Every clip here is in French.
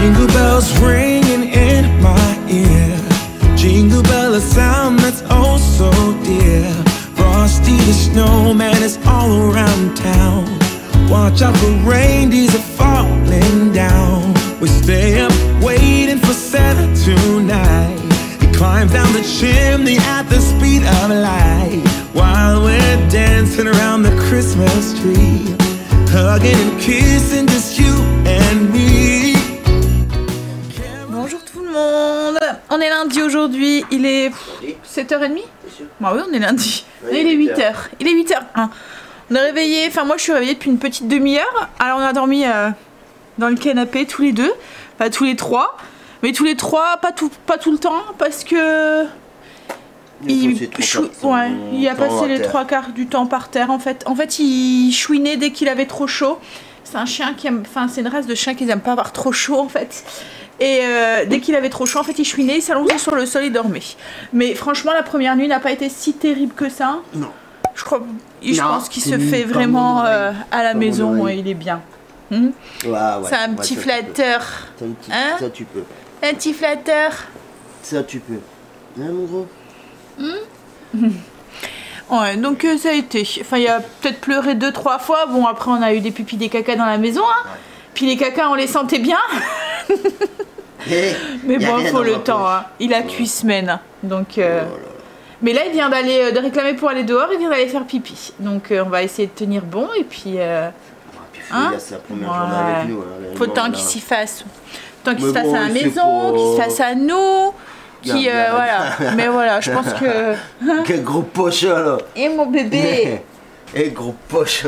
Jingle bells ringing in my ear. Jingle bell, a sound that's oh so dear. Frosty the snowman is all around town. Watch out for reindeers are falling down. We stay up waiting for Santa tonight. He climbs down the chimney at the speed of light, while we're dancing around the Christmas tree, hugging and kissing just you and me. Bonjour tout le monde. On est lundi aujourd'hui, il est 7h30. Bah oui, on est lundi. Oui, il est 8h. Il est 8h01. On est réveillé, enfin moi je suis réveillée depuis une petite demi-heure. Alors on a dormi dans le canapé tous les deux, enfin tous les trois. Mais tous les trois, pas tout le temps, parce que il a passé les 3/4 du temps par terre en fait. En fait il chouinait dès qu'il avait trop chaud. C'est un chien qui aime, enfin c'est une race de chien qui n'aime pas avoir trop chaud en fait. Et dès qu'il avait trop chaud, en fait il chouinait, il s'allongeait sur le sol et dormait. Mais franchement la première nuit n'a pas été si terrible que ça. Non. Je pense qu'il se fait vraiment à la maison, ouais, il est bien. Ouais, c'est un petit flatteur. Hein? Ça tu peux. Un petit flatteur. Ça tu peux. Hein mon gros? Ouais, donc ça a été. Enfin, il a peut-être pleuré 2-3 fois. Bon, après, on a eu des pupilles, des cacas dans la maison. Hein. Ouais. Puis les cacas, on les sentait bien. Mais bon, il faut le temps. Hein. Il a 8 semaines. Donc, mais là, il vient de réclamer pour aller dehors. Il vient d'aller faire pipi. Donc, on va essayer de tenir bon. Et puis. Hein? Il a sa première journée avec nous. Hein, faut le temps qu'il s'y fasse. Tant qu'il se fasse à la maison, qu'il se fasse à nous. Qui, voilà. Mais voilà, je pense que. Quel gros poche là. Et mon bébé. Et gros poche.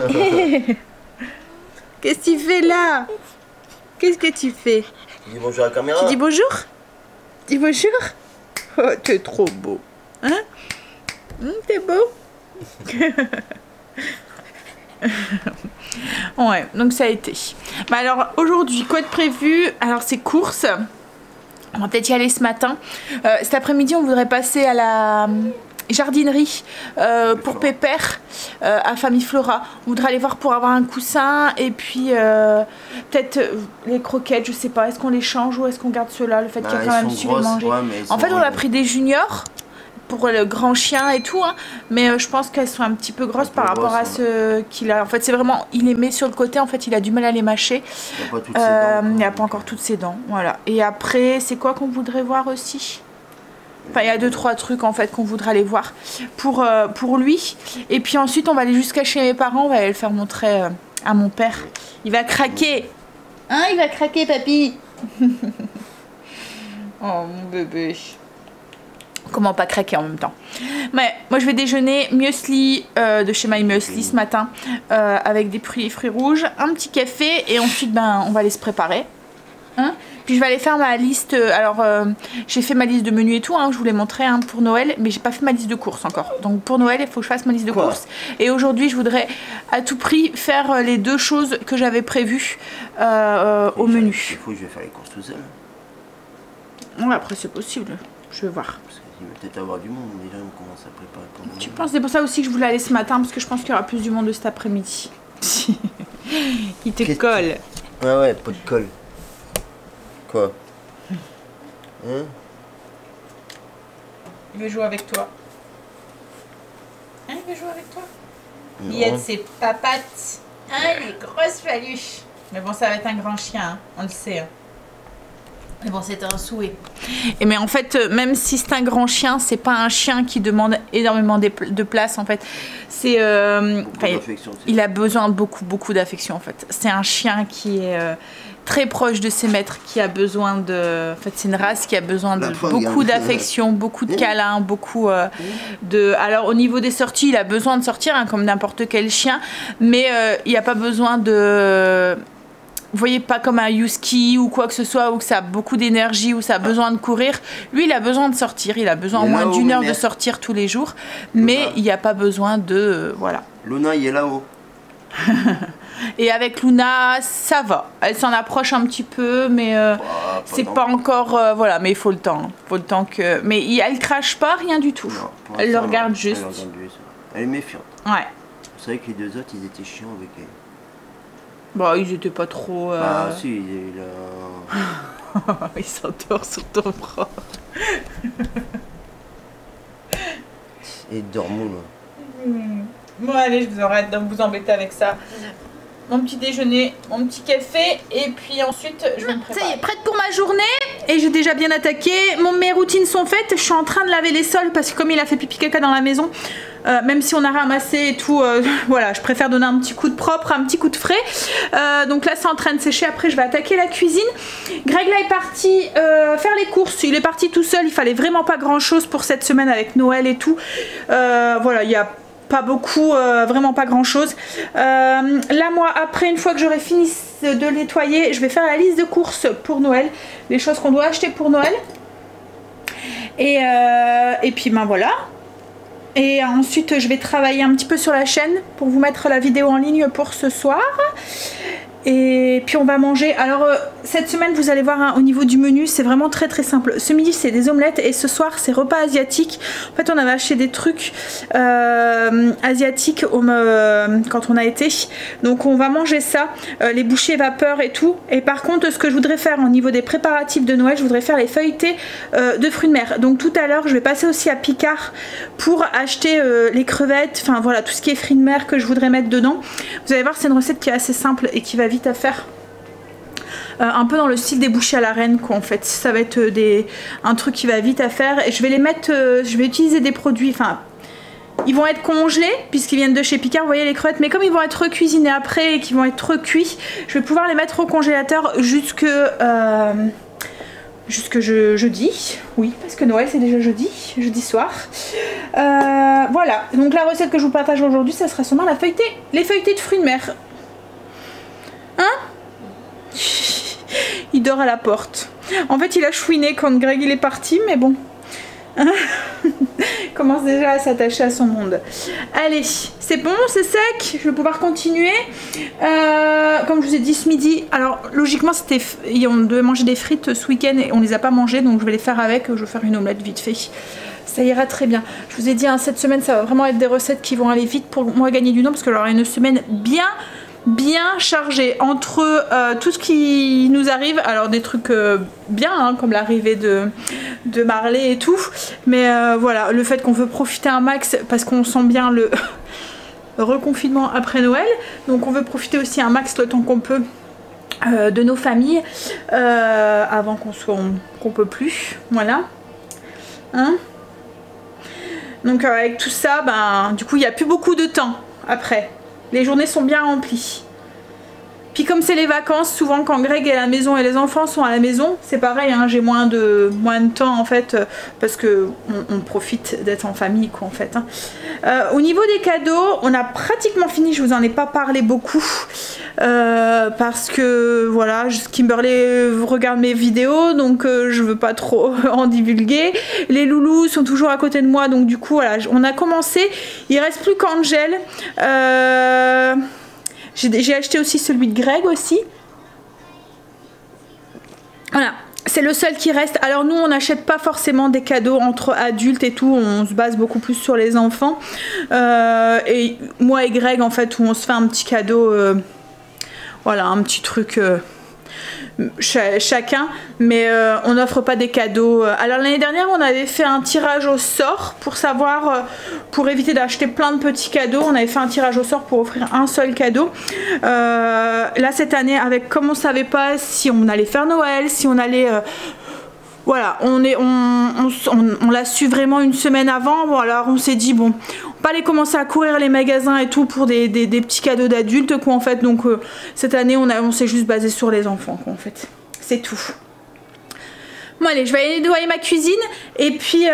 Qu'est-ce que tu fais là? Qu'est-ce que tu fais? Tu dis bonjour à la caméra. Tu dis bonjour? Dis bonjour? Oh, t'es trop beau. Hein? T'es beau? Ouais, donc ça a été. Bah alors aujourd'hui, quoi de prévu? Alors c'est course. On va peut-être y aller ce matin. Cet après-midi, on voudrait passer à la jardinerie pour Pépère, à Famille Flora. On voudrait aller voir pour avoir un coussin et puis peut-être les croquettes, je sais pas. Est-ce qu'on les change ou est-ce qu'on garde ceux-là? Le fait qu'il y a quand même su les manger. Ouais, en fait, on a pris des juniors pour le grand chien et tout, hein, mais je pense qu'elles sont un petit peu grosses par rapport à ce qu'il a. En fait, c'est vraiment, il les met sur le côté, en fait, il a du mal à les mâcher. Il n'y a pas encore toutes ses dents, voilà. Et après, c'est quoi qu'on voudrait voir aussi? Enfin, il y a 2-3 trucs, en fait, qu'on voudrait aller voir pour lui. Et puis ensuite, on va aller jusqu'à chez mes parents, on va aller le faire montrer à mon père. Il va craquer. Hein, il va craquer, papy. Oh, mon bébé. Comment pas craquer en même temps. Mais moi je vais déjeuner muesli de chez My Muesli ce matin avec des fruits rouges, un petit café et ensuite ben on va aller se préparer. Hein, puis je vais aller faire ma liste. Alors j'ai fait ma liste de menus et tout, hein, je vous l'ai montré hein, pour Noël, mais j'ai pas fait ma liste de courses encore. Donc pour Noël il faut que je fasse ma liste de courses. Et aujourd'hui je voudrais à tout prix faire les 2 choses que j'avais prévues au menu. Il faut que je vais faire les courses tout seul. Ouais, après c'est possible, je vais voir. Il va peut-être avoir du monde, déjà on commence à préparer pour nous. Tu penses, c'est pour ça aussi que je voulais aller ce matin, parce que je pense qu'il y aura plus du monde de cet après-midi. Il te colle. Ouais, pas de colle. Quoi? Hein? Il veut jouer avec toi. Hein, il veut jouer avec toi? Il y a de ses papates. Hein, les grosses faluches. Mais bon, ça va être un grand chien, hein, on le sait. Hein. Mais bon, c'était un souhait. Et mais en fait, même si c'est un grand chien, c'est pas un chien qui demande énormément de place en fait. C'est, il a besoin de beaucoup d'affection en fait. C'est un chien qui est très proche de ses maîtres, qui a besoin de. En fait, c'est une race qui a besoin de beaucoup d'affection, beaucoup de câlins, beaucoup de. Alors au niveau des sorties, il a besoin de sortir hein, comme n'importe quel chien, mais il n'y a pas besoin de. Vous voyez, pas comme un husky ou quoi que ce soit, où ça a beaucoup d'énergie, où ça a besoin de courir. Lui, il a besoin de sortir. Il a besoin au moins d'1 heure de sortir tous les jours. Mais il n'y a pas besoin de... voilà. Luna, il est là-haut. Et avec Luna, ça va. Elle s'en approche un petit peu, mais c'est pas encore... voilà, mais il faut le temps. Il faut le temps que... Mais elle crache pas, rien du tout. Non, elle le regarde juste. Elle est méfiante. Ouais. Vous savez que les 2 autres, ils étaient chiants avec elle. Bah, ils étaient pas trop... Bah, si, il a... Il s'endort sur ton bras. Et dormons. Bon allez, je vous arrête de vous embêter avec ça. Mon petit déjeuner, mon petit café et puis ensuite je vais me préparer. Ça y est, prête pour ma journée et j'ai déjà bien attaqué. Mes routines sont faites, je suis en train de laver les sols parce que comme il a fait pipi caca dans la maison, même si on a ramassé et tout, voilà, je préfère donner un petit coup de propre, un petit coup de frais. Donc là c'est en train de sécher, après je vais attaquer la cuisine. Greg là est parti faire les courses, il est parti tout seul, il fallait vraiment pas grand chose pour cette semaine avec Noël et tout. Voilà, il y a pas beaucoup, vraiment pas grand chose. Là moi après, une fois que j'aurai fini de nettoyer, je vais faire la liste de courses pour Noël, les choses qu'on doit acheter pour Noël et puis ben voilà. Et ensuite je vais travailler un petit peu sur la chaîne pour vous mettre la vidéo en ligne pour ce soir. Et puis on va manger. Alors cette semaine vous allez voir hein, au niveau du menu c'est vraiment très très simple. Ce midi c'est des omelettes et ce soir c'est repas asiatique. En fait on avait acheté des trucs asiatiques quand on a été. Donc on va manger ça, les bouchées vapeur et tout. Et par contre ce que je voudrais faire au niveau des préparatifs de Noël, je voudrais faire les feuilletés de fruits de mer. Donc tout à l'heure je vais passer aussi à Picard pour acheter les crevettes. Enfin voilà tout ce qui est fruits de mer que je voudrais mettre dedans. Vous allez voir c'est une recette qui est assez simple et qui va vite à faire, un peu dans le style des bouchées à la reine quoi en fait. Ça va être un truc qui va vite à faire et je vais les mettre, je vais utiliser des produits, enfin ils vont être congelés puisqu'ils viennent de chez Picard, vous voyez les crevettes, mais comme ils vont être recuisinés après et qu'ils vont être recuits, je vais pouvoir les mettre au congélateur jusque jeudi, oui parce que Noël c'est déjà jeudi soir. Voilà, donc la recette que je vous partage aujourd'hui ça sera sûrement les feuilletés de fruits de mer. Hein? Il dort à la porte. En fait il a chouiné quand Greg il est parti mais bon. Il commence déjà à s'attacher à son monde. Allez, c'est bon, c'est sec, je vais pouvoir continuer. Comme je vous ai dit ce midi, alors logiquement on devait manger des frites ce week-end et on les a pas mangées donc je vais les faire avec, je vais faire une omelette vite fait. Ça ira très bien. Je vous ai dit hein, cette semaine ça va vraiment être des recettes qui vont aller vite pour moi gagner du temps parce que j'aurai une semaine bien chargé entre tout ce qui nous arrive, alors des trucs bien hein, comme l'arrivée de Marley et tout, mais voilà le fait qu'on veut profiter un max parce qu'on sent bien le reconfinement après Noël, donc on veut profiter aussi un max le temps qu'on peut de nos familles avant qu'on peut plus, voilà hein. Donc avec tout ça ben du coup il n'y a plus beaucoup de temps après. Les journées sont bien remplies. Puis comme c'est les vacances, souvent quand Greg est à la maison et les enfants sont à la maison, c'est pareil, hein, j'ai moins de temps en fait, parce que on profite d'être en famille quoi en fait. Hein. Au niveau des cadeaux, on a pratiquement fini, je vous en ai pas parlé beaucoup, parce que voilà, Kimberly regarde mes vidéos, donc je veux pas trop en divulguer. Les loulous sont toujours à côté de moi, donc du coup voilà, on a commencé, il reste plus qu'Angel. J'ai acheté aussi celui de Greg aussi. Voilà, c'est le seul qui reste. Alors nous on n'achète pas forcément des cadeaux entre adultes et tout, on se base beaucoup plus sur les enfants. Et moi et Greg en fait, où on se fait un petit cadeau, voilà, un petit truc chacun, mais on n'offre pas des cadeaux. Alors l'année dernière on avait fait un tirage au sort pour savoir, pour éviter d'acheter plein de petits cadeaux, on avait fait un tirage au sort pour offrir un seul cadeau. Là cette année, avec comme on savait pas si on allait faire Noël, si on allait voilà, on l'a su vraiment une semaine avant. Bon alors on s'est dit bon, on va pas aller commencer à courir les magasins et tout pour des petits cadeaux d'adultes quoi en fait. Donc cette année on s'est juste basé sur les enfants quoi en fait. C'est tout. Bon allez, je vais aller nettoyer ma cuisine et puis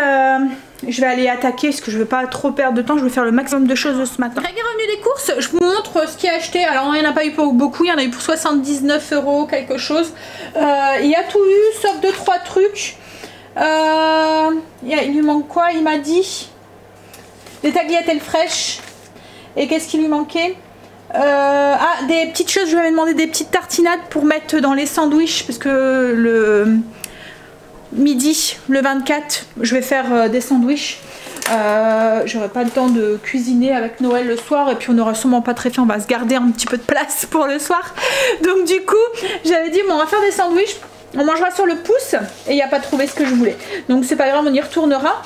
je vais aller attaquer parce que je veux pas trop perdre de temps, je vais faire le maximum de choses ce matin. Greg est revenu des courses, je vous montre ce qu'il a acheté. Alors il n'y en a pas eu pour beaucoup, il y en a eu pour 79 € quelque chose. Il a tout eu sauf 2-3 trucs. Il lui manque quoi? Il m'a dit des tagliatelles fraîches. Et qu'est-ce qui lui manquait? Des petites choses, je lui avais demandé des petites tartinades pour mettre dans les sandwichs parce que le midi, le 24, je vais faire des sandwichs. J'aurai pas le temps de cuisiner avec Noël le soir et puis on n'aura sûrement pas très faim, on va se garder un petit peu de place pour le soir. Donc du coup, j'avais dit bon, on va faire des sandwichs On mangera sur le pouce et il n'y a pas trouvé ce que je voulais. Donc c'est pas grave, on y retournera.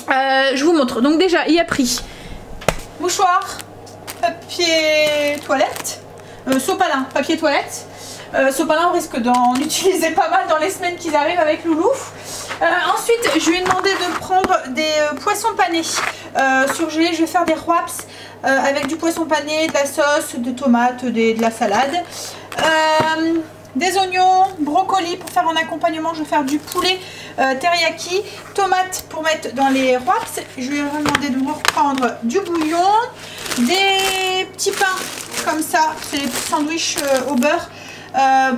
Je vous montre. Donc déjà, il a pris mouchoir, papier toilette, sopalin, papier toilette. Sopalin, on risque d'en utiliser pas mal dans les semaines qui arrivent avec Loulou. Ensuite, je lui ai demandé de prendre des poissons panés surgelés. Je vais faire des wraps avec du poisson pané, de la sauce, de tomates, de la salade. Des oignons, brocolis pour faire en accompagnement. Je vais faire du poulet teriyaki, tomates pour mettre dans les wraps. Je lui ai demandé de me reprendre du bouillon, des petits pains comme ça, c'est les petits sandwichs au beurre.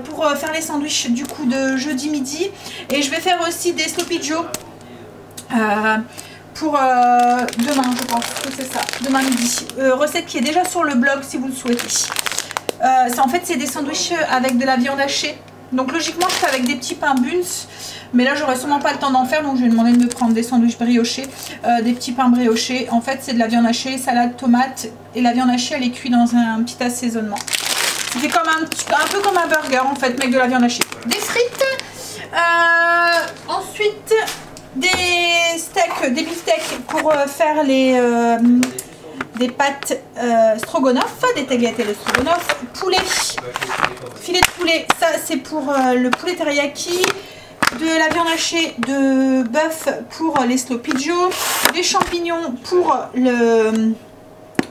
Pour faire les sandwichs du coup de jeudi midi, et je vais faire aussi des sloppy joe pour demain, je pense que c'est ça, demain midi, recette qui est déjà sur le blog si vous le souhaitez. En fait c'est des sandwichs avec de la viande hachée, donc logiquement je fais avec des petits pains buns, mais là j'aurais sûrement pas le temps d'en faire, donc je vais demander de me prendre des sandwichs briochés, des petits pains briochés. En fait c'est de la viande hachée, salade, tomate, et la viande hachée elle est cuite dans un petit assaisonnement. C'est comme un peu comme un burger en fait, mais avec de la viande hachée. Des frites, ensuite des steaks, des beefsteaks pour faire des pâtes stroganoff, des tagliatelles de stroganoff, poulet, filet de poulet, ça c'est pour le poulet teriyaki, de la viande hachée de bœuf pour les sloppy joe, des champignons pour le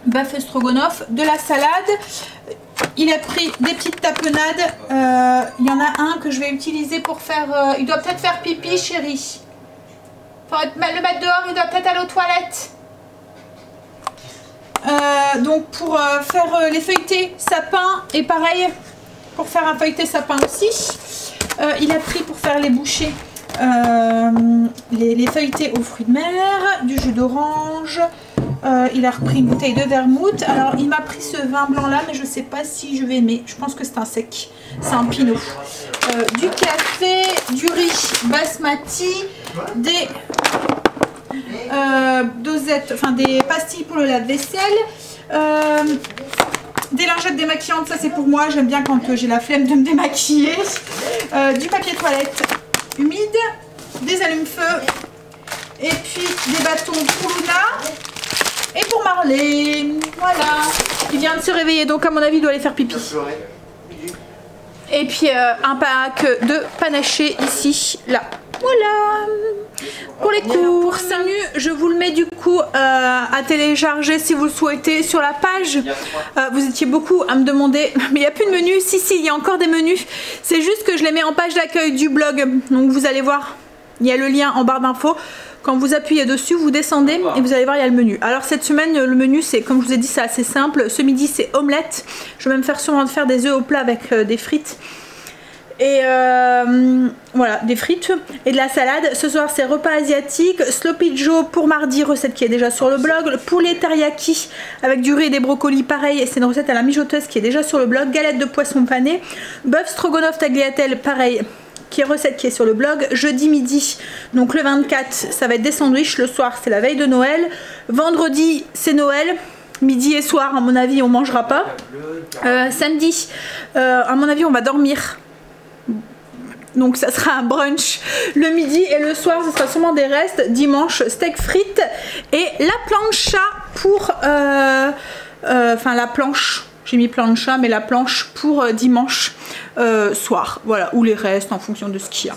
bœuf stroganoff, de la salade. Il a pris des petites tapenades. Il y en a un que je vais utiliser pour faire... il doit peut-être faire pipi, chérie. Faut le mettre dehors, il doit peut-être aller aux toilettes. Donc pour faire les feuilletés sapin, et pareil, pour faire un feuilleté sapin aussi. Il a pris pour faire les bouchées, les feuilletés aux fruits de mer, du jus d'orange. Il a repris une bouteille de vermouth. Alors il m'a pris ce vin blanc là, mais je sais pas si je vais aimer. Je pense que c'est un sec, c'est un pinot. Du café, du riz basmati, des dosettes, enfin des pastilles pour le lave-vaisselle, des lingettes démaquillantes, ça c'est pour moi, j'aime bien quand j'ai la flemme de me démaquiller, du papier toilette humide, des allumes-feu, et puis des bâtons pour Luna. Et pour Marley, voilà. Il vient de se réveiller, donc à mon avis il doit aller faire pipi. Et puis un pack de panaché ici, là. Voilà. Pour les courses, je vous le mets du coup à télécharger si vous le souhaitez sur la page. Vous étiez beaucoup à me demander, mais il n'y a plus de menu. Si, il y a encore des menus. C'est juste que je les mets en page d'accueil du blog. Donc vous allez voir, il y a le lien en barre d'infos. Quand vous appuyez dessus, vous descendez et vous allez voir, il y a le menu. Alors cette semaine, le menu, c'est comme je vous ai dit, c'est assez simple. Ce midi, c'est omelette. Je vais même sûrement faire des œufs au plat avec des frites. Et voilà, des frites et de la salade. Ce soir, c'est repas asiatique. Sloppy Joe pour mardi, recette qui est déjà sur le blog. Le poulet teriyaki avec du riz et des brocolis, pareil. C'est une recette à la mijoteuse qui est déjà sur le blog. Galette de poisson pané. Bœuf stroganoff tagliatelle, pareil, qui est recette qui est sur le blog. Jeudi midi, donc le 24, ça va être des sandwichs. Le soir, c'est la veille de Noël. Vendredi, c'est Noël. Midi et soir, à mon avis, on mangera pas. Samedi, à mon avis, on va dormir. Donc ça sera un brunch le midi, et le soir ce sera sûrement des restes. Dimanche, steak frites et la plancha pour enfin la planche, j'ai mis plancha, mais la planche pour dimanche soir, voilà, ou les restes en fonction de ce qu'il y a.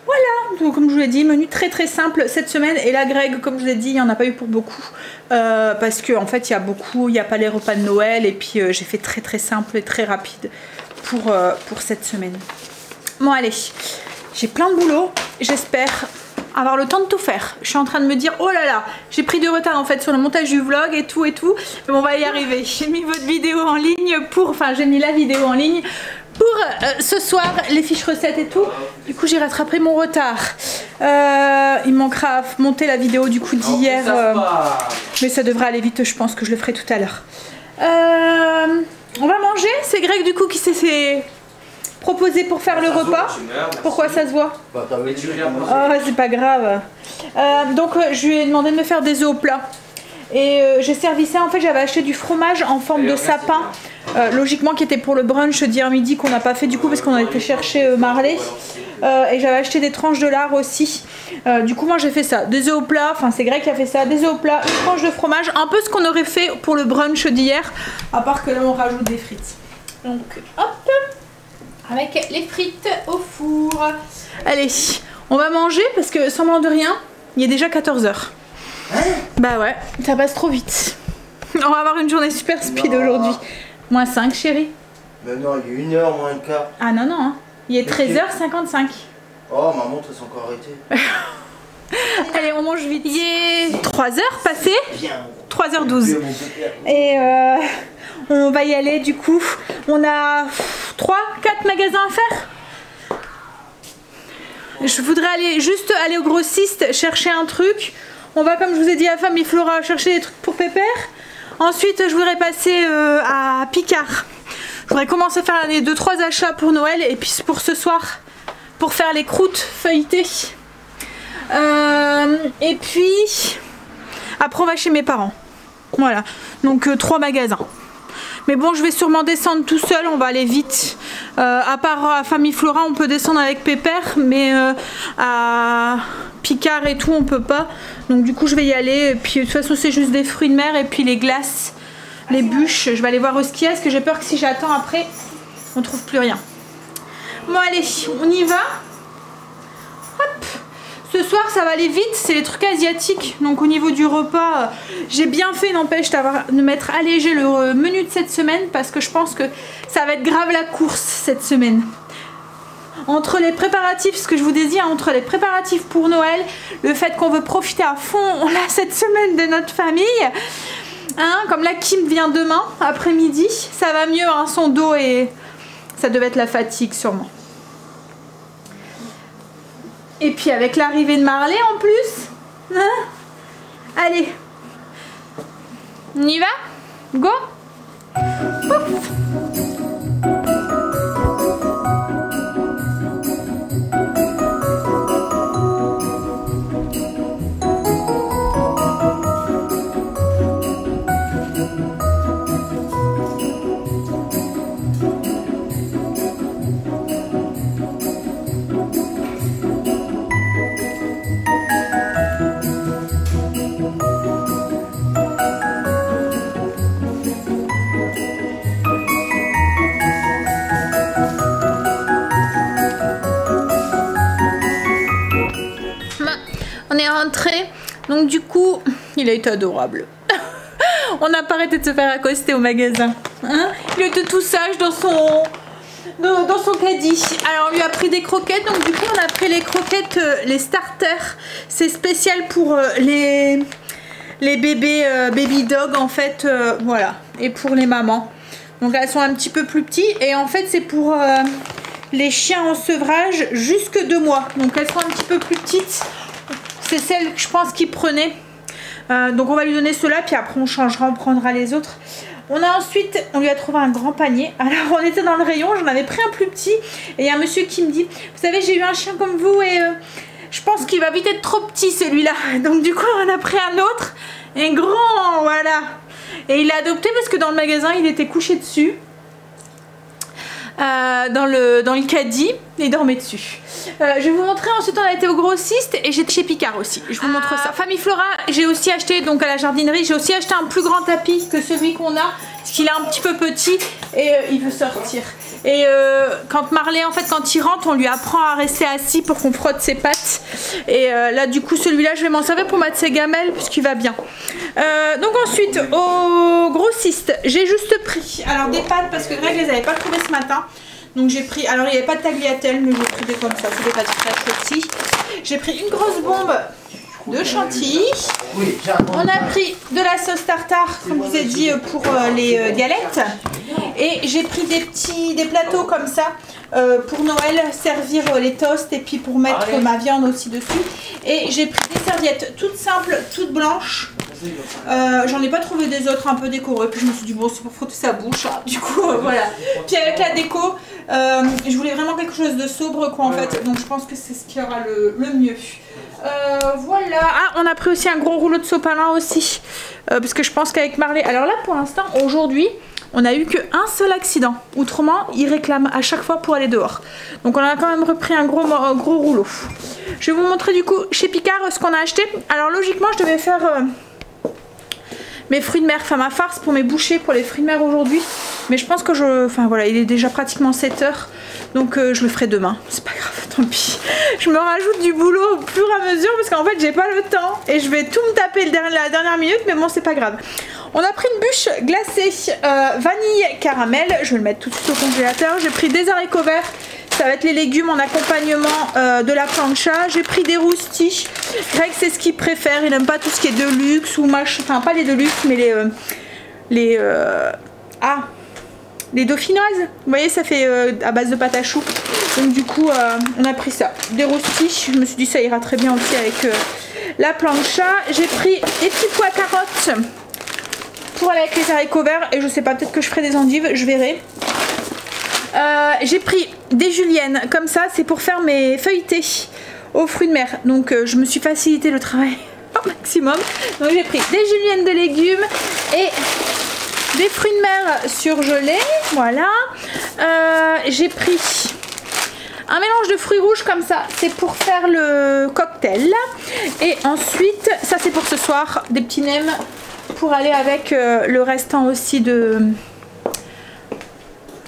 Voilà, donc comme je vous l'ai dit, menu très très simple cette semaine. Et là Greg, comme je vous l'ai dit, il n'y en a pas eu pour beaucoup, parce que en fait il n'y a pas les repas de Noël, et puis j'ai fait très très simple et très rapide pour cette semaine. Bon allez, j'ai plein de boulot, j'espère avoir le temps de tout faire. Je suis en train de me dire, oh là là, j'ai pris du retard en fait sur le montage du vlog et tout, mais on va y arriver. J'ai mis votre vidéo en ligne j'ai mis la vidéo en ligne pour ce soir, les fiches recettes et tout. Du coup j'ai rattrapé mon retard. Il manquera à monter la vidéo du coup d'hier, mais ça devrait aller vite, je pense que je le ferai tout à l'heure. On va manger, c'est Greg du coup qui s'est fait proposé pour faire le repas. Pourquoi ça se voit? Oh, c'est pas grave. Donc je lui ai demandé de me faire des œufs au plat. Et j'ai servi ça, en fait j'avais acheté du fromage en forme de sapin logiquement qui était pour le brunch d'hier midi qu'on n'a pas fait du coup parce qu'on a été chercher Marley. Et j'avais acheté des tranches de lard aussi. Du coup moi j'ai fait ça, des œufs au plat, enfin c'est Greg qui a fait ça, des œufs au plat, une tranche de fromage, un peu ce qu'on aurait fait pour le brunch d'hier, à part que là on rajoute des frites. Donc hop, avec les frites au four. Allez, on va manger parce que semblant de rien, il est déjà 14 h. Hein? Bah ouais, ça passe trop vite. On va avoir une journée super speed aujourd'hui. Moins 5 chérie. Mais non, il est 1 h moins le quart. Ah non non, hein. Il est 13h55. Oh, ma montre s'est encore arrêtée. Allez, on mange vite. Il est 3h passées. 3h12. Et on va y aller du coup. On a 3-4 magasins à faire. Je voudrais juste aller au grossiste chercher un truc. On va, comme je vous ai dit à Famille Flora, chercher des trucs pour Pépère. Ensuite, je voudrais passer à Picard. Je voudrais commencer à faire les 2-3 achats pour Noël. Et puis pour ce soir, pour faire les croûtes feuilletées. Et puis après on va chez mes parents. Voilà, donc 3 magasins. Mais bon, je vais sûrement descendre tout seul, on va aller vite. À part à Famille Flora, on peut descendre avec Pépère, mais à Picard et tout, on peut pas. Donc du coup, je vais y aller. Et puis de toute façon, c'est juste des fruits de mer et puis les glaces, les bûches. Je vais aller voir au ski parce que j'ai peur que si j'attends après, on trouve plus rien. Bon allez, on y va. Hop. Ce soir ça va aller vite, c'est les trucs asiatiques. Donc au niveau du repas, j'ai bien fait, n'empêche de m'être allégé le menu de cette semaine. Parce que je pense que ça va être grave la course cette semaine. Entre les préparatifs, ce que je vous ai dit, entre les préparatifs pour Noël, le fait qu'on veut profiter à fond là cette semaine de notre famille. Hein, comme là Kim vient demain après-midi, ça va mieux, hein, son dos et ça devait être la fatigue sûrement. Et puis avec l'arrivée de Marley en plus, hein? Allez, on y va? Go! Pouf. On est rentré, donc du coup, il a été adorable. On n'a pas arrêté de se faire accoster au magasin. Hein, il était tout sage dans son caddie. Alors on lui a pris des croquettes, donc du coup on a pris les croquettes, les starters. C'est spécial pour les bébés, baby dog en fait, voilà. Et pour les mamans. Donc elles sont un petit peu plus petites. Et en fait c'est pour les chiens en sevrage jusque 2 mois. Donc elles sont un petit peu plus petites. C'est celle que je pense qu'il prenait. Donc on va lui donner cela, puis après on changera, on prendra les autres. On lui a trouvé un grand panier. Alors on était dans le rayon, j'en avais pris un plus petit. Et il y a un monsieur qui me dit, vous savez, j'ai eu un chien comme vous et je pense qu'il va vite être trop petit celui-là. Donc du coup on a pris un autre, un grand, voilà. Et il l'a adopté parce que dans le magasin il était couché dessus. Dans le caddie, et il dormait dessus. Je vais vous montrer, ensuite on a été au grossiste et j'étais chez Picard aussi, je vous montre ça. Famille Flora, j'ai aussi acheté, donc à la jardinerie, j'ai aussi acheté un plus grand tapis que celui qu'on a, parce qu'il est un petit peu petit et il veut sortir. Et quand Marley, en fait, quand il rentre, on lui apprend à rester assis pour qu'on frotte ses pattes. Et là, du coup, celui-là, je vais m'en servir pour mettre ses gamelles, puisqu'il va bien. Donc ensuite, au grossiste, j'ai juste pris, alors des pâtes, parce que Greg les avait pas trouvées ce matin. Donc j'ai pris, alors il n'y avait pas de tagliatelle, mais j'ai pris des comme ça, c'est des pâtes fraîches aussi. J'ai pris une grosse bombe de chantilly. On a pris de la sauce tartare, comme je vous ai dit, pour les galettes. Et j'ai pris des plateaux comme ça pour Noël, servir les toasts et puis pour mettre ma viande aussi dessus. Et j'ai pris des serviettes toutes simples, toutes blanches. J'en ai pas trouvé des autres un peu décorées, puis je me suis dit bon, c'est pour frotter sa bouche, hein. Du coup voilà. Puis avec la déco, je voulais vraiment quelque chose de sobre quoi en fait, donc je pense que c'est ce qui aura le mieux. Voilà. Ah, on a pris aussi un gros rouleau de sopalin aussi, parce que je pense qu'avec Marley, alors là pour l'instant aujourd'hui on a eu qu'un seul accident. Autrement, ils réclament à chaque fois pour aller dehors. Donc on a quand même repris un gros rouleau. Je vais vous montrer du coup chez Picard ce qu'on a acheté. Alors logiquement, je devais faire mes fruits de mer, enfin ma farce pour mes bouchées pour les fruits de mer aujourd'hui. Mais je pense que enfin voilà, il est déjà pratiquement 7 h. Donc je le ferai demain. C'est pas grave, tant pis. Je me rajoute du boulot au fur et à mesure parce qu'en fait j'ai pas le temps. Et je vais tout me taper la dernière minute, mais bon c'est pas grave. On a pris une bûche glacée vanille caramel. Je vais le mettre tout de suite au congélateur. J'ai pris des haricots verts. Ça va être les légumes en accompagnement de la plancha. J'ai pris des roustis. Greg c'est ce qu'il préfère. Il n'aime pas tout ce qui est de luxe ou machin. Enfin pas les de luxe mais les dauphinoises. Vous voyez ça fait à base de pâte à choux. Donc du coup on a pris ça. Des roustis. Je me suis dit ça ira très bien aussi avec la plancha. J'ai pris des petits pois carottes pour aller avec les haricots verts. Et je sais pas, peut-être que je ferai des endives. Je verrai. J'ai pris des juliennes comme ça, c'est pour faire mes feuilletés aux fruits de mer. Donc je me suis facilité le travail au maximum. Donc j'ai pris des juliennes de légumes et des fruits de mer surgelés. Voilà. J'ai pris un mélange de fruits rouges comme ça, c'est pour faire le cocktail. Et ensuite, ça c'est pour ce soir, des petits nems pour aller avec le restant aussi de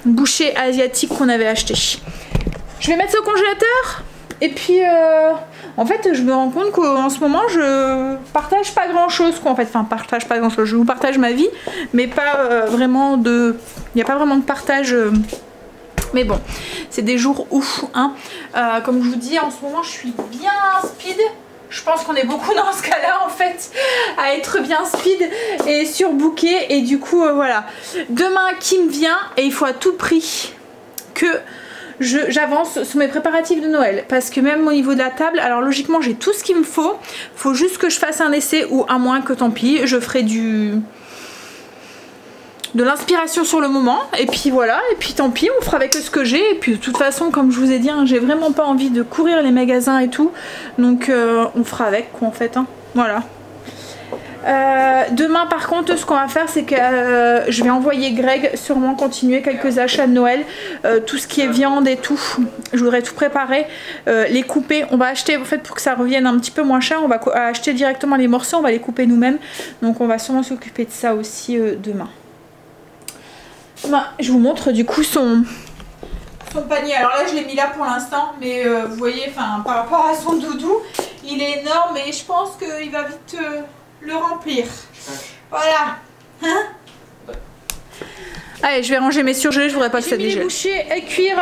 bouchées asiatiques qu'on avait acheté. Je vais mettre ça au congélateur et puis en fait je me rends compte qu'en ce moment je partage pas grand chose quoi, en fait, enfin partage pas grand chose, je vous partage ma vie mais pas vraiment de, il n'y a pas vraiment de partage mais bon c'est des jours ouf hein. Comme je vous dis en ce moment je suis bien speed. Je pense qu'on est beaucoup dans ce cas-là en fait, à être bien speed et surbooké. Et du coup voilà, demain Kim vient et il faut à tout prix que j'avance sur mes préparatifs de Noël. Parce que même au niveau de la table, alors logiquement j'ai tout ce qu'il me faut juste que je fasse un essai ou à moins que tant pis, je ferai de l'inspiration sur le moment et puis voilà, et puis tant pis on fera avec ce que j'ai. Et puis de toute façon comme je vous ai dit hein, j'ai vraiment pas envie de courir les magasins et tout, donc on fera avec quoi en fait hein. Voilà. Demain par contre ce qu'on va faire c'est que je vais envoyer Greg sûrement continuer quelques achats de Noël, tout ce qui est viande et tout, je voudrais tout préparer, les couper, on va acheter en fait pour que ça revienne un petit peu moins cher, on va acheter directement les morceaux, on va les couper nous-mêmes, donc on va sûrement s'occuper de ça aussi demain. Je vous montre du coup son panier. Alors là je l'ai mis là pour l'instant, mais vous voyez par rapport à son doudou il est énorme et je pense qu'il va vite le remplir. Voilà hein. Allez je vais ranger mes surgelés, je voudrais pas que ça dégèle. J'ai mis les bouchées à cuire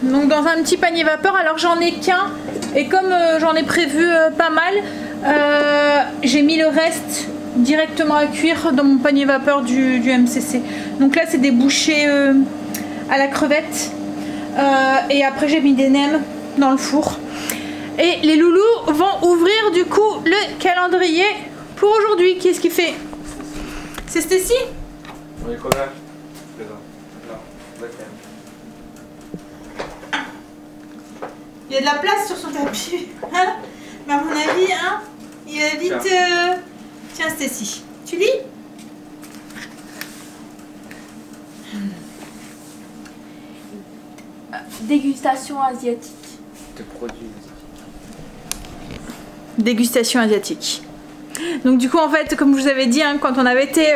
donc dans un petit panier vapeur. Alors j'en ai qu'un et comme j'en ai prévu pas mal, j'ai mis le reste directement à cuire dans mon panier vapeur du MCC. Donc là c'est des bouchées à la crevette et après j'ai mis des nems dans le four. Et les loulous vont ouvrir du coup le calendrier pour aujourd'hui. Qui est-ce qui fait? C'est Stécie? Oui, comment? Il y a de la place sur son tapis. Hein? Mais à mon avis, hein, il va vite... Tiens Stécie, tu lis? Dégustation asiatique. De produits. Dégustation asiatique. Donc du coup en fait comme je vous avais dit hein, quand on avait été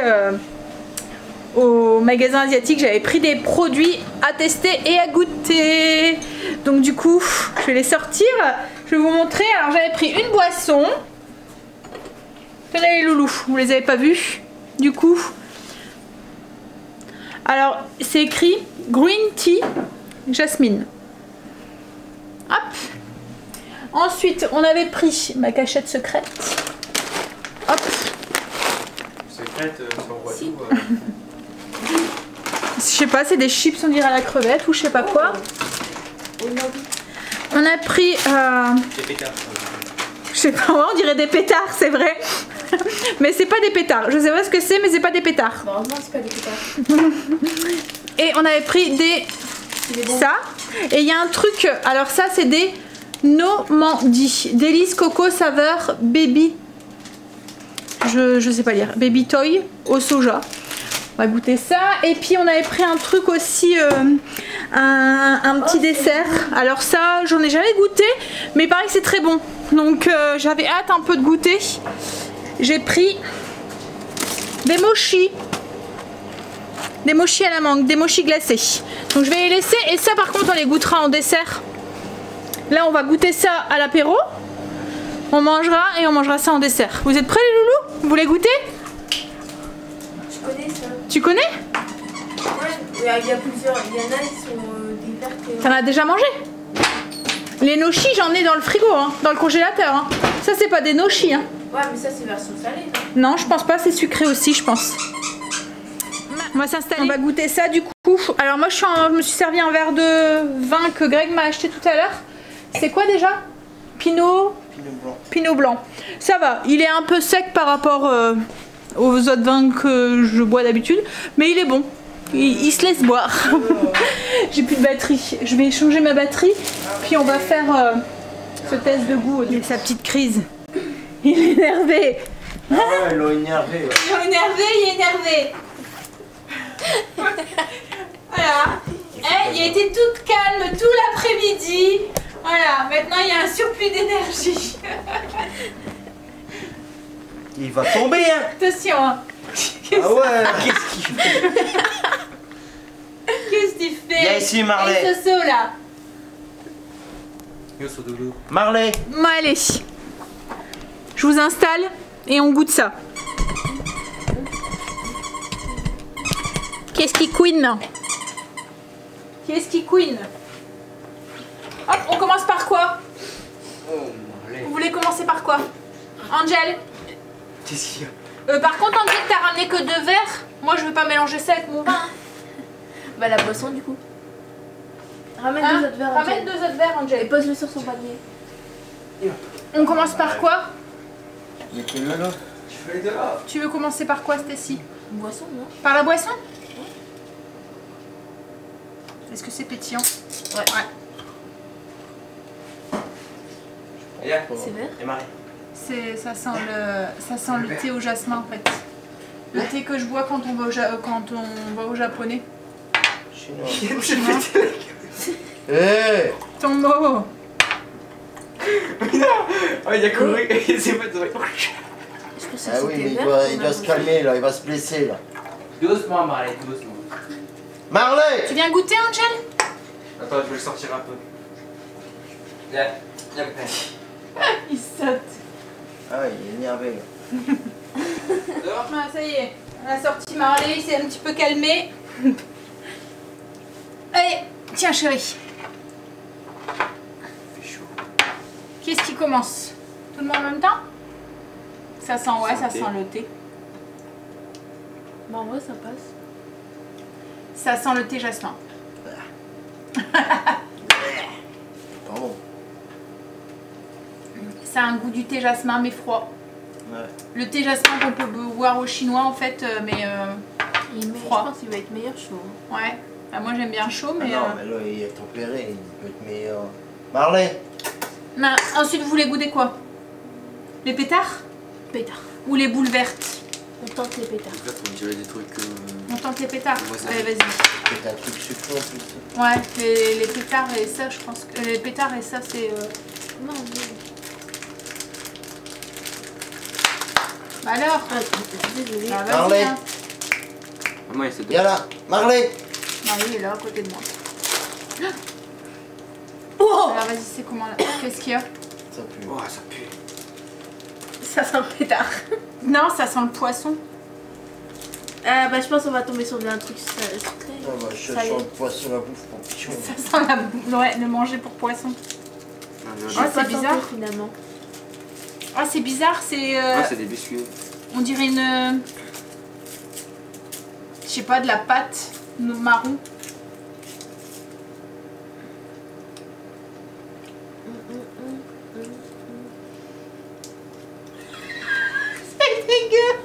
au magasin asiatique j'avais pris des produits à tester et à goûter. Donc du coup je vais les sortir, je vais vous montrer. Alors j'avais pris une boisson. Tenez les loulous, vous les avez pas vus du coup. Alors c'est écrit Green Tea Jasmine. Hop. Ensuite on avait pris ma cachette secrète. Hop. Secrète, ça envoie si. tout. Je sais pas, c'est des chips on dirait à la crevette ou je sais pas quoi. On a pris Des pétards. je sais pas, on dirait des pétards, c'est vrai. Mais c'est pas des pétards. Je sais pas ce que c'est mais c'est pas des pétards. Heureusement c'est pas des pétards. Et on avait pris des ça. Et il y a un truc, alors ça c'est des Normandie, délice coco saveur baby, je sais pas lire, baby toy au soja. On va goûter ça. Et puis on avait pris un truc aussi, un petit dessert. Alors ça, j'en ai jamais goûté, mais il paraît que c'est très bon. Donc j'avais hâte un peu de goûter. J'ai pris des mochis. Des mochis à la mangue, des mochis glacés. Donc je vais les laisser. Et ça par contre on les goûtera en dessert. Là on va goûter ça à l'apéro. On mangera et on mangera ça en dessert. Vous êtes prêts les loulous? Vous voulez goûter? Je connais ça. Tu connais? Ouais, il y a plusieurs. Il y en a, ils sont des verts que... T'en as déjà mangé? Les nochis, j'en ai dans le frigo, hein, dans le congélateur. Hein. Ça, c'est pas des nochis. Hein. Ouais, mais ça, c'est version salée, non? Non, je pense pas. C'est sucré aussi, je pense. On va s'installer. On va goûter ça du coup. Alors moi, je me suis servi un verre de vin que Greg m'a acheté tout à l'heure. C'est quoi déjà? Pinot blanc. Pinot blanc. Ça va. Il est un peu sec par rapport aux autres vins que je bois d'habitude. Mais il est bon. Il se laisse boire. J'ai plus de batterie. Je vais changer ma batterie. Puis on va faire ce test de goût. Il a sa petite crise. Il est énervé. Ah ouais, ils l'ont énervé. Ouais. Il est énervé, il est énervé. Voilà. Il a été toute calme tout l'après-midi. Voilà. Maintenant il y a un surplus d'énergie. Il va tomber, hein. Attention. Hein. Ah ouais. Qu'est-ce qu'il fait? Qu'est-ce que tu fais? Viens ici, Marley. Et Soso là. Marley. Bon, allez. Je vous installe et on goûte ça. Qu'est-ce qui queen? Qu'est-ce qui queen? Hop, on commence par quoi? Vous voulez commencer par quoi? Angel? Qu'est-ce qu'il y a? Par contre, Angel, t'as ramené que 2 verres. Moi, je veux pas mélanger ça avec mon vin. Bah, la boisson, du coup. Ramène Hein? 2 autres verres. Ramène 2 autres verres, Et Angel. pose-le sur son panier. On commence par quoi? Mettez-le là. Tu fais de là. Tu veux commencer par quoi, Stacy? Une boisson, non? Par la boisson? Est-ce que c'est pétillant? Ouais. Regarde. C'est vert? Et Marie. Ça sent le thé au jasmin en fait. Le thé que je bois quand on va au japonais. Chinois. Il vient de se péter la gueule. Hé. Ton mot. Oh, il a couru et il s'est fait de... Je pense que Ah oui, c'était mais vert. il doit se calmer là, il va se blesser là. Doucement, Marie, doucement. Marley. Tu viens goûter, Angel? Attends, je vais le sortir un peu. Viens, viens. Il saute. Ah, il est énervé là. Dehors. Ah, ça y est, on a sorti Marley, il s'est un petit peu calmé. Allez, tiens chérie. Qu'est-ce qui commence? Tout le monde en même temps? Ça sent, ouais, ça sent le thé. Bah, en vrai, ça passe. Ça sent le thé jasmin. Pardon. Ça a un goût du thé jasmin mais froid. Ouais. Le thé jasmin qu'on peut boire au chinois en fait, mais froid. Je pense qu'il va être meilleur chaud. ouais. Ah, moi j'aime bien chaud, mais. Ah non, mais là il est tempéré, il peut être meilleur. Marley. Mais ensuite vous voulez goûter quoi? Les pétards? Pétard. Ou les boules vertes? On tente les pétards. En fait, on dirait des trucs. On tente les pétards. Moi, ça Allez, fait- vas-y. C'est un truc sucré en plus. Ouais, les pétards et ça, je pense que. Les pétards et ça, c'est. Non, non. Bah alors? Ah, désolé. Bah, vas-y, Marley. hein. Maman, il essaie de. Viens là, Marley. Marie est là à côté de moi. Oh, Alors vas-y, c'est comment là? Qu'est-ce qu'il y a? Ça pue. Oh, ça pue. Ça sent le pétard. Non, ça sent le poisson. bah, je pense qu'on va tomber sur un truc sucré. Ah bah, je Ça y est. cherche le poisson à bouffe pour pichon. Ça sent le manger pour poisson. Non, non, Je non. vais c'est pas bizarre. tenter, finalement. Ah, c'est bizarre, c'est. Ah, c'est des biscuits. On dirait une. Je sais pas, de la pâte marron. C'est dégueu.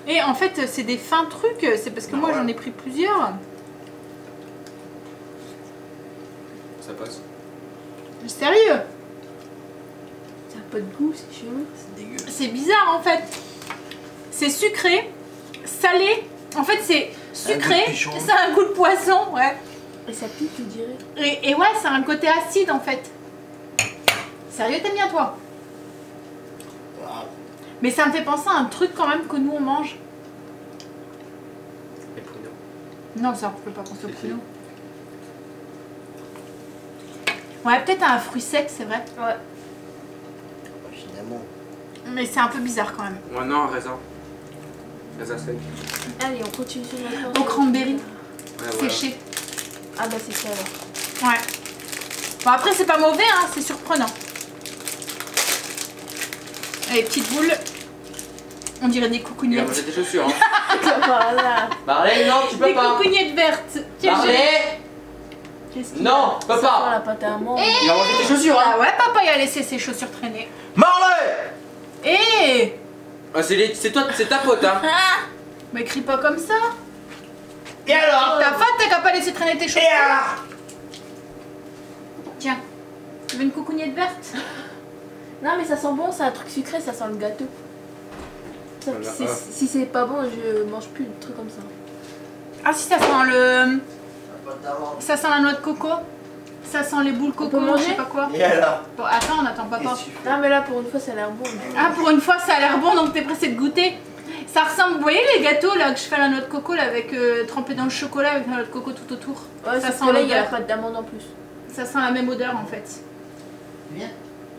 Et en fait, c'est des fins trucs, c'est parce que moi j'en ai pris plusieurs. Ça passe. Sérieux? Ça pas de goût, c'est chelou. C'est dégueu. C'est bizarre en fait. C'est sucré, salé. En fait, c'est sucré, goût de pigeon. ça a un goût de poisson, ouais. Et ça pique, je dirais. Et ouais, c'est un côté acide en fait. Sérieux, t'aimes bien toi? Ah, Mais ça me fait penser à un truc quand même que nous on mange. Les pruneaux. Non, ça on peut pas penser au Si, si. pruneau. Ouais, peut-être un fruit sec, c'est vrai. Ouais. finalement. Mais c'est un peu bizarre quand même. Ouais, non, raisin. Raisin sec. Allez, on continue sur notre Au cranberry, Ouais, voilà. séché. Ah bah c'est ça alors. Ouais. Bon après c'est pas mauvais, hein, c'est surprenant. Allez, petites boules. On dirait des Il a coucougnettes. mangé tes chaussures. Hein. Voilà. Marlène, non, tu peux Des pas. coucougnettes vertes. Tiens, Marlène, qu'est-ce qu'il non, Ça sent papa. la pâte à amande. Il a mangé tes chaussures. Ah Hein. ouais, papa il a laissé ses chaussures traîner. Marley! Eh Ah, c'est toi, c'est ta pote, hein. Mais crie pas comme ça. Et alors? Ta faute, t'as qu'à pas laisser traîner tes chaussures. Et alors? Tiens, tu veux une coucougnette verte? Non mais ça sent bon, c'est un truc sucré, ça sent le gâteau. Ça, Voilà. si c'est pas bon, je mange plus de trucs comme ça. Ah si, ça sent le... Ça sent la noix de coco. Ça sent les boules coco, peut manger je sais pas quoi. Et alors? Bon, attends, on attend papa. Qu'est-ce que tu fais? Non mais là pour une fois ça a l'air bon. Ah, pour une fois, ça a l'air bon, donc t'es pressé de goûter. Ça ressemble, vous voyez les gâteaux là que je fais à la noix de coco là avec trempé dans le chocolat avec la noix de coco tout autour. Ouais, Ça ça sent sent là il y a la l'odeur. pâte d'amande en plus. Ça sent la même odeur en fait. Viens.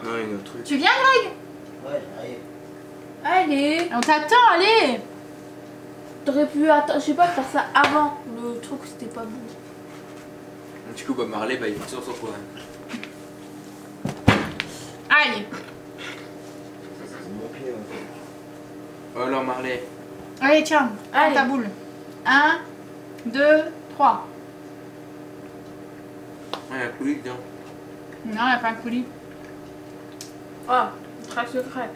Non, il y a un autre truc. Tu viens Greg? Ouais, j'arrive. Allez. On t'attend, allez. T'aurais pu attendre, je sais pas, faire ça avant. Le truc c'était pas bon. Du coup, bah, Marley, bah, il est sur son coin. Aïe. C'est mon pied. Oh alors, Marley. Allez, tiens, prends Allez. ta boule. 1, 2, 3. Ouais, il y a un coulis dedans. Non, il n'y a pas un coulis. Ah, très secret.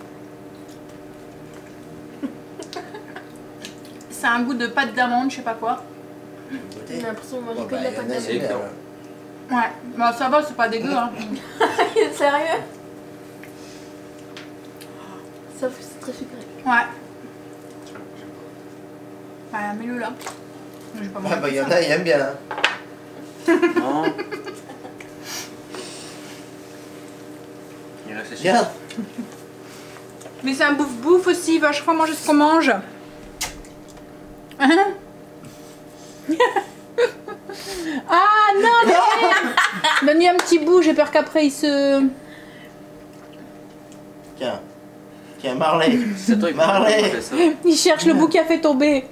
C'est un goût de pâte d'amande, je sais pas quoi. J'ai l'impression de manger Oh, que de bah, la pâte y en a, d'amande. c'est c'est bien. Ouais, bah ça va, c'est pas dégueu. Hein. Sérieux? Ça c'est très sucré. Ouais. Bah, mets-le là. Je vais pas Ah manger bah tout il y en ça. a, ils aiment bien. Non. Il reste Viens. Mais c'est un bouffe-bouffe aussi, il va à chaque fois manger ce qu'on mange. Hein? Ah non, donne-lui un petit bout, j'ai peur qu'après il se... Tiens. Tiens, Marley. C'est toi qui Marley. fait ça. Il cherche le bout qui a fait tomber.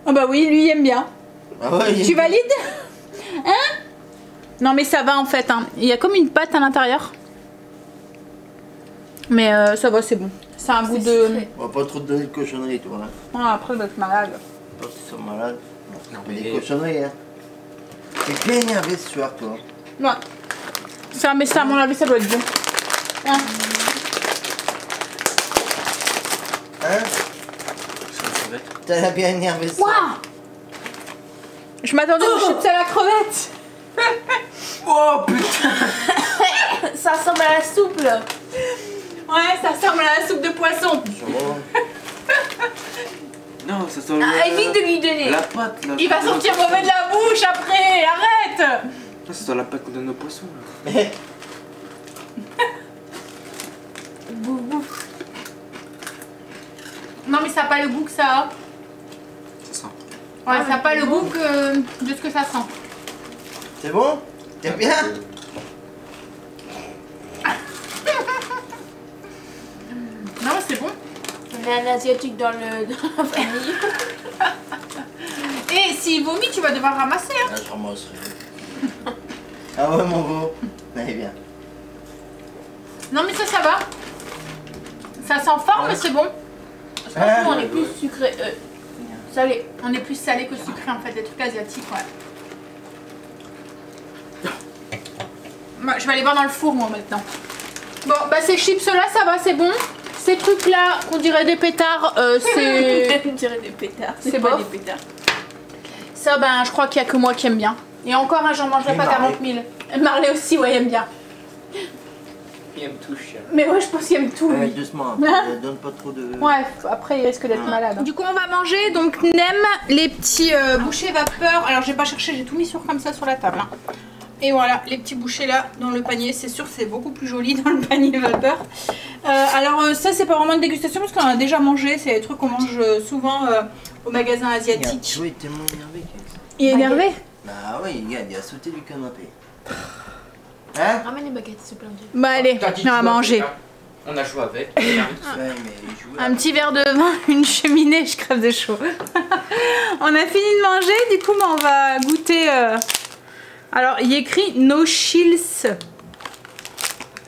Ah bah oui, lui il aime bien. Ah ouais, il Tu aime- valides? Hein? Non mais ça va en fait, hein. Il y a comme une pâte à l'intérieur. Mais ça va, c'est bon. C'est un goût C'est de... sucré. On va pas trop te donner de cochonneries, toi. Hein. Ah, après il va être malade. Pas que tu sois malade. Non, Mais mais- des cochonneries, hein. T'es bien énervé ce soir, toi. Ouais. Ça, mais ça, à mon avis, ça doit être bon. Hein? Hein? C'est une crevette. T'as l'air bien énervé ce soir. Waouh! Je m'attendais aux chips à la crevette. Oh putain. Ça ressemble à la soupe là. Ouais, ça ressemble à la soupe de poisson. Non, ça sent Ah, évite de lui donner. la pâte là. Il va sortir mauvais de la bouche après. Arrête! Ah, ça sent la pâte qu'on donne aux poissons. Là. Mais Bouf bouf. Non, mais ça n'a pas le goût que ça a. Ça sent. Ouais, Ah, ça n'a mais pas c'est le bon. goût de ce que ça sent. c'est bon? T'aimes bien? Non, mais c'est bon. On est un asiatique dans la famille. Et s'il vomit, tu vas devoir ramasser. Hein. Ah, je ramasserai. Ah ouais, mon beau. Allez, bien. Non, mais ça va. Ça sent fort, mais c'est bon. Franchement, on est plus sucré. Salé. On est plus salé que sucré en fait, des trucs asiatiques, ouais. Bah, je vais aller voir dans le four moi maintenant. Bon, bah ces chips là, ça va, c'est bon. Ces trucs là, on dirait des pétards, c'est... On dirait des pétards. C'est pas bof. des pétards. Ça, ben, je crois qu'il y a que moi qui aime bien. Et encore, hein, j'en mangerai Et pas Marley. 40 000. Marley aussi, ouais, aime bien. Il aime tout, chien. Mais ouais, je pense qu'il aime tout. Ouais, Lui. doucement, donne pas trop de... Ouais, après il risque d'être malade. Du coup, on va manger. Donc, Nem, les petits bouchées vapeur. Alors, j'ai pas cherché, j'ai tout mis comme ça sur la table. Hein. Et voilà, les petits bouchées là dans le panier. C'est sûr, c'est beaucoup plus joli dans le panier vapeur. Alors, ça, c'est pas vraiment une dégustation parce qu'on a déjà mangé. C'est des trucs qu'on mange souvent au magasin asiatique. Oui, tellement énervé. Il est énervé? Bah oui, regarde, il a sauté du canapé. Hein? Ramène les baguettes, s'il te plaît. Bah, allez, on va manger. On a joué avec. Ouais, mais il joue Un petit verre de vin, une cheminée, je crève de chaud. On a fini de manger, du coup, on va goûter. Alors, il y a écrit no chills.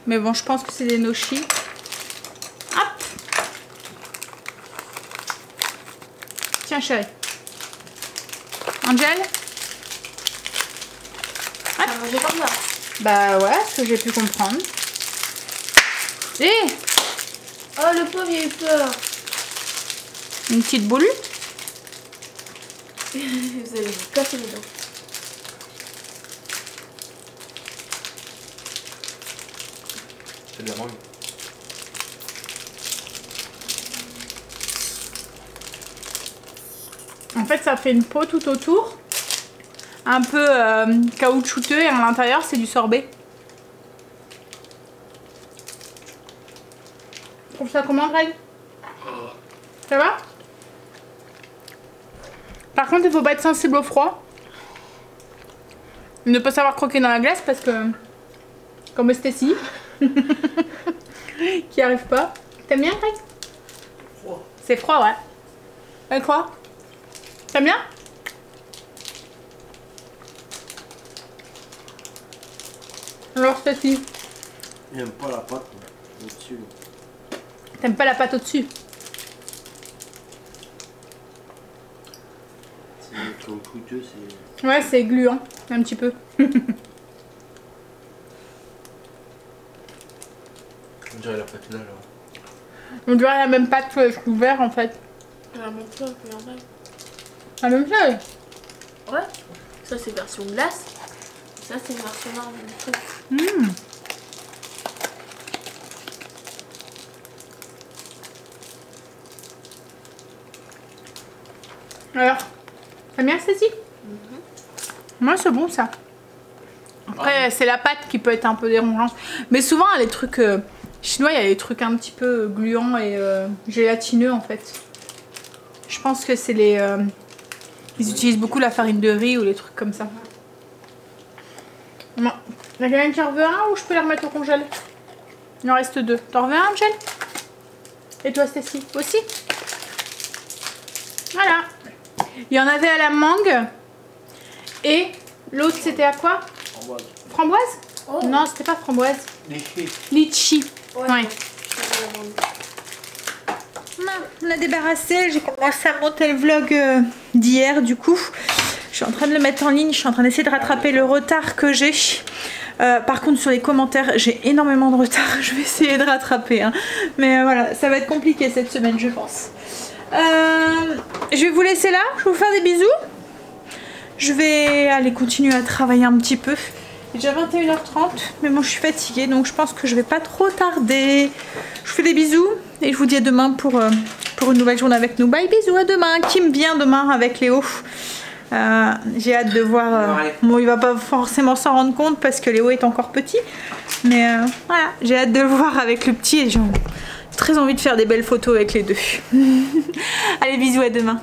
Mais bon, je pense que c'est des no chill. Hop. Tiens, chérie. Angel? Ça va manger comme ça. Bah ouais, ce que j'ai pu comprendre. Et Oh, le pauvre, il a eu peur. une petite boule. Vous allez vous casser les dents. C'est de la mangue. En fait, ça fait une peau tout autour. Un peu caoutchouteux et à l'intérieur, c'est du sorbet. Tu trouves ça comment, Greg? Ça va? Par contre, il faut pas être sensible au froid. Ne pas savoir croquer dans la glace parce que... Comme Stacy. Qui arrive pas. T'aimes bien, Greg? C'est froid, ouais. C'est froid. T'aimes bien? Alors, Stacy, J'aime pas la pâte au-dessus. t'aimes pas la pâte au-dessus? C'est caoutchouteux, c'est... Ouais, c'est gluant, un petit peu. On dirait la pâte là, genre. On dirait la même pâte que le vert en fait. La même chose, mais en vrai. La même chose. Ouais. Ça, c'est version glace. Ça, c'est version normale. Alors, t'aimes bien Stacy? Moi, c'est bon ça. Après, c'est la pâte qui peut être un peu dérangeante. Mais souvent, les trucs chinois, il y a des trucs un petit peu gluants et gélatineux en fait. Je pense que c'est les... ils utilisent beaucoup la farine de riz ou les trucs comme ça. Bon. Il y a quelqu'un qui en veut un ou je peux la remettre au congèle? Il en reste 2. T'en veux un, Angel? Et toi, Stacy? Aussi? Voilà. Il y en avait à la mangue. Et l'autre, c'était à quoi? Framboise. Framboise? Oh. Non, c'était pas framboise. Litchi. Litchi. Ouais. Ouais. On a débarrassé, j'ai commencé à monter le vlog d'hier du coup. Je suis en train de le mettre en ligne, je suis en train d'essayer de rattraper le retard que j'ai. Par contre sur les commentaires, j'ai énormément de retard, je vais essayer de rattraper. Hein. Mais voilà, ça va être compliqué cette semaine je pense. Je vais vous laisser là, je vais vous faire des bisous. Je vais aller continuer à travailler un petit peu. Il est déjà 21h30, mais moi je suis fatiguée donc je pense que je vais pas trop tarder. Je vous fais des bisous et je vous dis à demain pour une nouvelle journée avec nous. Bye, bisous, à demain. Kim vient demain avec Léo. J'ai hâte de voir. Bon, il va pas forcément s'en rendre compte parce que Léo est encore petit. Mais voilà, j'ai hâte de le voir avec le petit et j'ai très envie de faire des belles photos avec les deux. Allez, bisous, à demain.